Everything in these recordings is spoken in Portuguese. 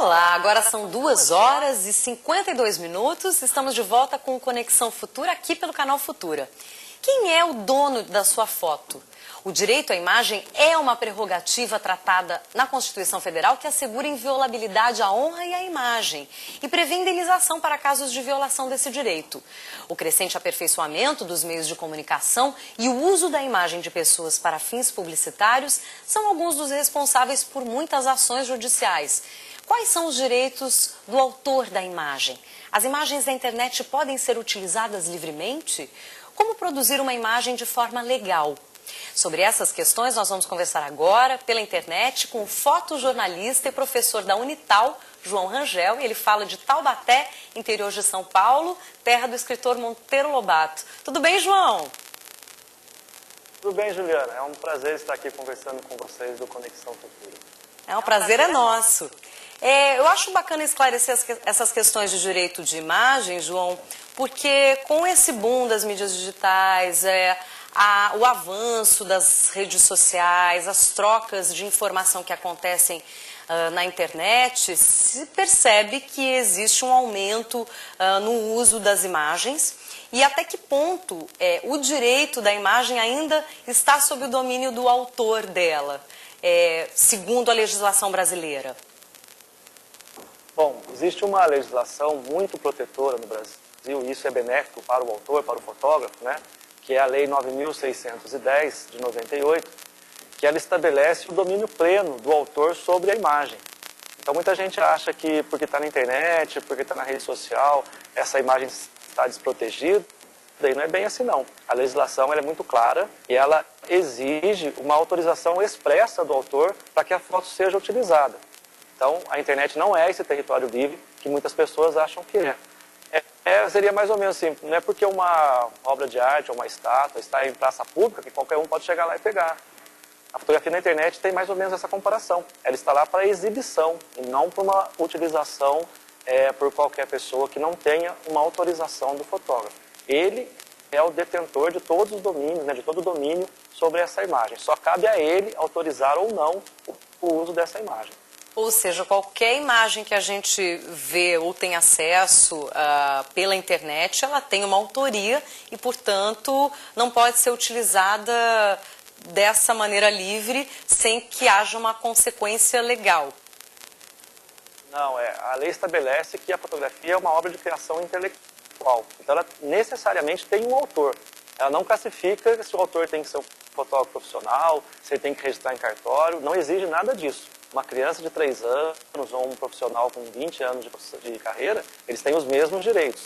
Olá, agora são 2 horas e 52 minutos. Estamos de volta com Conexão Futura aqui pelo canal Futura. Quem é o dono da sua foto? O direito à imagem é uma prerrogativa tratada na Constituição Federal que assegura inviolabilidade à honra e à imagem e prevê indenização para casos de violação desse direito. O crescente aperfeiçoamento dos meios de comunicação e o uso da imagem de pessoas para fins publicitários são alguns dos responsáveis por muitas ações judiciais. Quais são os direitos do autor da imagem? As imagens da internet podem ser utilizadas livremente? Como produzir uma imagem de forma legal? Sobre essas questões, nós vamos conversar agora pela internet com o fotojornalista e professor da Unital, João Rangel. Ele fala de Taubaté, interior de São Paulo, terra do escritor Monteiro Lobato. Tudo bem, João? Tudo bem, Juliana. É um prazer estar aqui conversando com vocês do Conexão Futura. Um prazer é nosso. Eu acho bacana esclarecer essas questões de direito de imagem, João, porque com esse boom das mídias digitais, o avanço das redes sociais, as trocas de informação que acontecem na internet, se percebe que existe um aumento no uso das imagens e até que ponto o direito da imagem ainda está sob o domínio do autor dela, segundo a legislação brasileira. Bom, existe uma legislação muito protetora no Brasil, e isso é benéfico para o autor, para o fotógrafo, né? Que é a Lei 9.610, de 98, que ela estabelece o domínio pleno do autor sobre a imagem. Então muita gente acha que porque está na internet, porque está na rede social, essa imagem está desprotegida, e não é bem assim não. A legislação ela é muito clara e ela exige uma autorização expressa do autor para que a foto seja utilizada. Então a internet não é esse território livre que muitas pessoas acham que é. Seria mais ou menos assim, não é porque uma obra de arte ou uma estátua está em praça pública que qualquer um pode chegar lá e pegar. A fotografia na internet tem mais ou menos essa comparação. Ela está lá para exibição e não para uma utilização por qualquer pessoa que não tenha uma autorização do fotógrafo. Ele é o detentor de todos os domínios, né, de todo o domínio sobre essa imagem. Só cabe a ele autorizar ou não o uso dessa imagem. Ou seja, qualquer imagem que a gente vê ou tem acesso pela internet, ela tem uma autoria e, portanto, não pode ser utilizada dessa maneira livre sem que haja uma consequência legal. Não, a lei estabelece que a fotografia é uma obra de criação intelectual. Então, ela necessariamente tem um autor. Ela não classifica se o autor tem que ser um fotógrafo profissional, se ele tem que registrar em cartório, não exige nada disso. Uma criança de 3 anos ou um profissional com 20 anos de carreira, eles têm os mesmos direitos.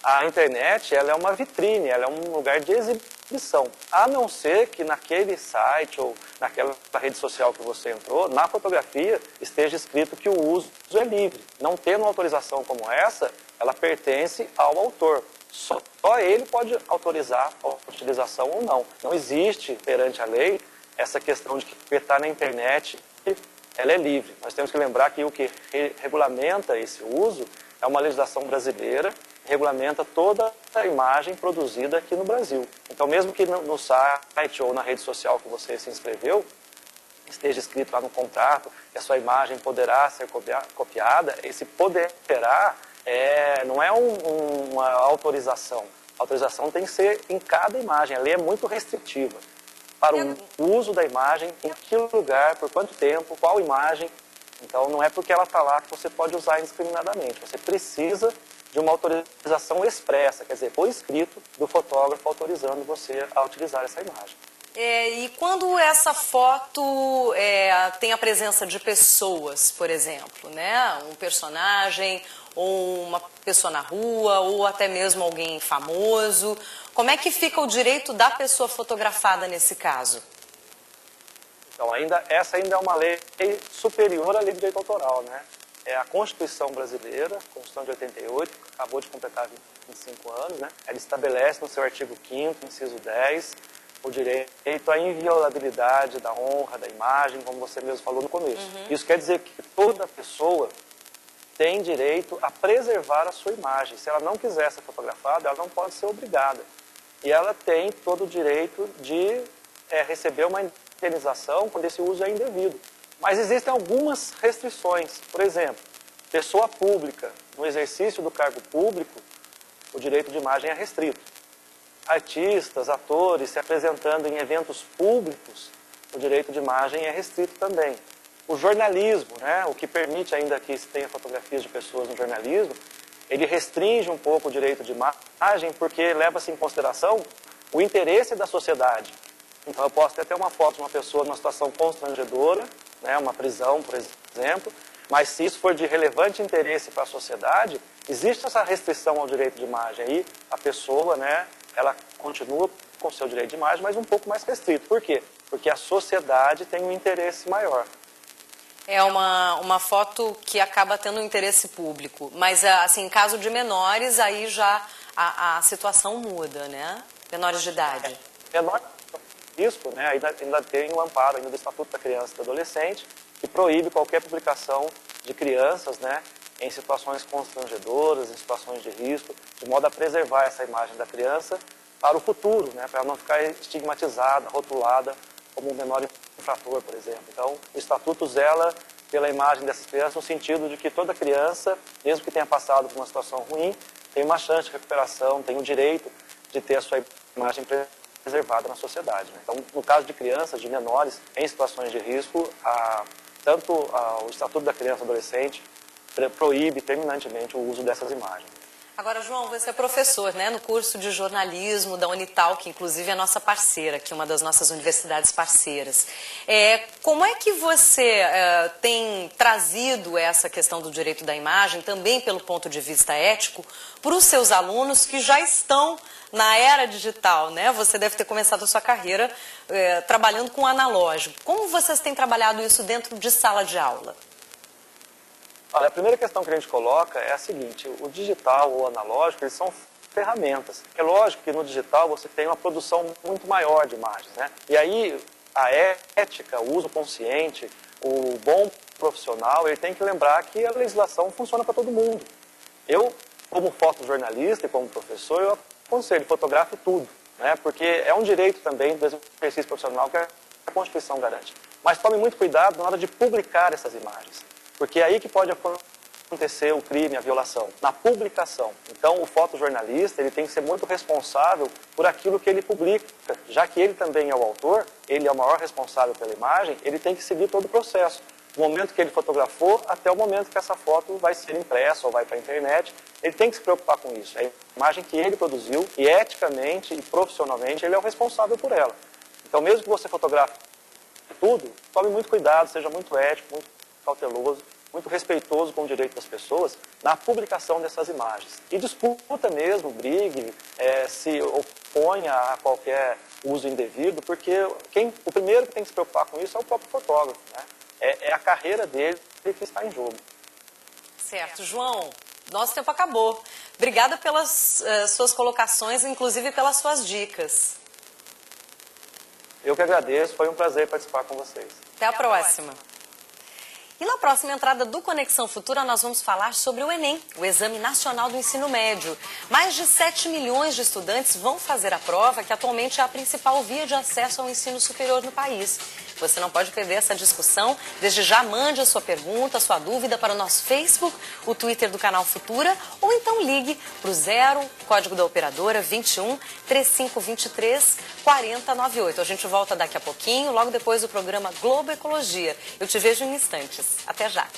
A internet ela é uma vitrine, ela é um lugar de exibição. A não ser que naquele site ou naquela rede social que você entrou, na fotografia esteja escrito que o uso é livre. Não tendo uma autorização como essa, ela pertence ao autor. Só ele pode autorizar a utilização ou não. Não existe, perante a lei, essa questão de que está na internet ela é livre. Nós temos que lembrar que o que regulamenta esse uso é uma legislação brasileira, regulamenta toda a imagem produzida aqui no Brasil. Então, mesmo que no site ou na rede social que você se inscreveu, esteja escrito lá no contrato que a sua imagem poderá ser copiada, esse poderá não é uma autorização. A autorização tem que ser em cada imagem. A lei é muito restritiva para o uso da imagem, em que lugar, por quanto tempo, qual imagem. Então, não é porque ela está lá que você pode usar indiscriminadamente. Você precisa de uma autorização expressa, quer dizer, por escrito, do fotógrafo autorizando você a utilizar essa imagem. E quando essa foto tem a presença de pessoas, por exemplo, né? Um personagem, ou uma pessoa na rua, ou até mesmo alguém famoso, como é que fica o direito da pessoa fotografada nesse caso? Então, essa ainda é uma lei superior à lei de direito autoral, né? É a Constituição brasileira, a Constituição de 88, que acabou de completar 25 anos, né? Ela estabelece no seu artigo 5º, inciso 10, o direito à inviolabilidade da honra, da imagem, como você mesmo falou no começo. Isso quer dizer que toda pessoa tem direito a preservar a sua imagem. Se ela não quiser ser fotografada, ela não pode ser obrigada. E ela tem todo o direito de receber uma indenização quando esse uso é indevido. Mas existem algumas restrições. Por exemplo, pessoa pública, no exercício do cargo público, o direito de imagem é restrito. Artistas, atores se apresentando em eventos públicos, o direito de imagem é restrito também. O jornalismo, né, o que permite ainda que se tenha fotografias de pessoas no jornalismo, ele restringe um pouco o direito de imagem porque leva-se em consideração o interesse da sociedade. Então eu posso ter uma foto de uma pessoa numa situação constrangedora, né, uma prisão, por exemplo, mas se isso for de relevante interesse para a sociedade, existe essa restrição ao direito de imagem. Aí a pessoa, né, ela continua com o seu direito de imagem, mas um pouco mais restrito. Por quê? Porque a sociedade tem um interesse maior. É uma foto que acaba tendo um interesse público, mas assim, em caso de menores, aí já a situação muda, né? Menores de idade. Menor risco, né? Ainda tem o amparo ainda do Estatuto da Criança e do Adolescente, que proíbe qualquer publicação de crianças, né, em situações constrangedoras, em situações de risco, de modo a preservar essa imagem da criança para o futuro, né, para ela não ficar estigmatizada, rotulada como um menor infrator, por exemplo. Então, o Estatuto zela pela imagem dessas crianças no sentido de que toda criança, mesmo que tenha passado por uma situação ruim, tem uma chance de recuperação, tem o direito de ter a sua imagem preservada na sociedade, né? Então, no caso de crianças, de menores, em situações de risco, tanto o Estatuto da Criança e Adolescente proíbe terminantemente o uso dessas imagens. Agora, João, você é professor, né, no curso de jornalismo da Unital, que inclusive é nossa parceira, que é uma das nossas universidades parceiras. Como é que você tem trazido essa questão do direito da imagem, também pelo ponto de vista ético, para os seus alunos que já estão na era digital, né? Você deve ter começado a sua carreira trabalhando com analógico. Como vocês têm trabalhado isso dentro de sala de aula? Olha, a primeira questão que a gente coloca é a seguinte: o digital ou o analógico, eles são ferramentas. É lógico que no digital você tem uma produção muito maior de imagens, né? E aí a ética, o uso consciente, o bom profissional, ele tem que lembrar que a legislação funciona para todo mundo. Eu, como fotojornalista e como professor, eu aconselho, fotografe tudo, né? Porque é um direito também do exercício profissional que a Constituição garante. Mas tome muito cuidado na hora de publicar essas imagens, porque é aí que pode acontecer o crime, a violação, na publicação. Então, o fotojornalista, ele tem que ser muito responsável por aquilo que ele publica. Já que ele também é o autor, ele é o maior responsável pela imagem, ele tem que seguir todo o processo. Do momento que ele fotografou até o momento que essa foto vai ser impressa ou vai para a internet, ele tem que se preocupar com isso. É a imagem que ele produziu e eticamente e profissionalmente ele é o responsável por ela. Então, mesmo que você fotografe tudo, tome muito cuidado, seja muito ético, muito cauteloso, muito respeitoso com o direito das pessoas na publicação dessas imagens. E discuta mesmo, brigue, se oponha a qualquer uso indevido, porque o primeiro que tem que se preocupar com isso é o próprio fotógrafo, né? É a carreira dele que está em jogo. Certo. João, nosso tempo acabou. Obrigada pelas suas colocações, inclusive pelas suas dicas. Eu que agradeço, foi um prazer participar com vocês. Até a próxima. E na próxima entrada do Conexão Futura nós vamos falar sobre o Enem, o Exame Nacional do Ensino Médio. Mais de 7 milhões de estudantes vão fazer a prova, que atualmente é a principal via de acesso ao ensino superior no país. Você não pode perder essa discussão. Desde já mande a sua pergunta, a sua dúvida para o nosso Facebook, o Twitter do canal Futura, ou então ligue para o 0, código da operadora 21 3523 4098. A gente volta daqui a pouquinho, logo depois do programa Globo Ecologia. Eu te vejo em instantes. Até já!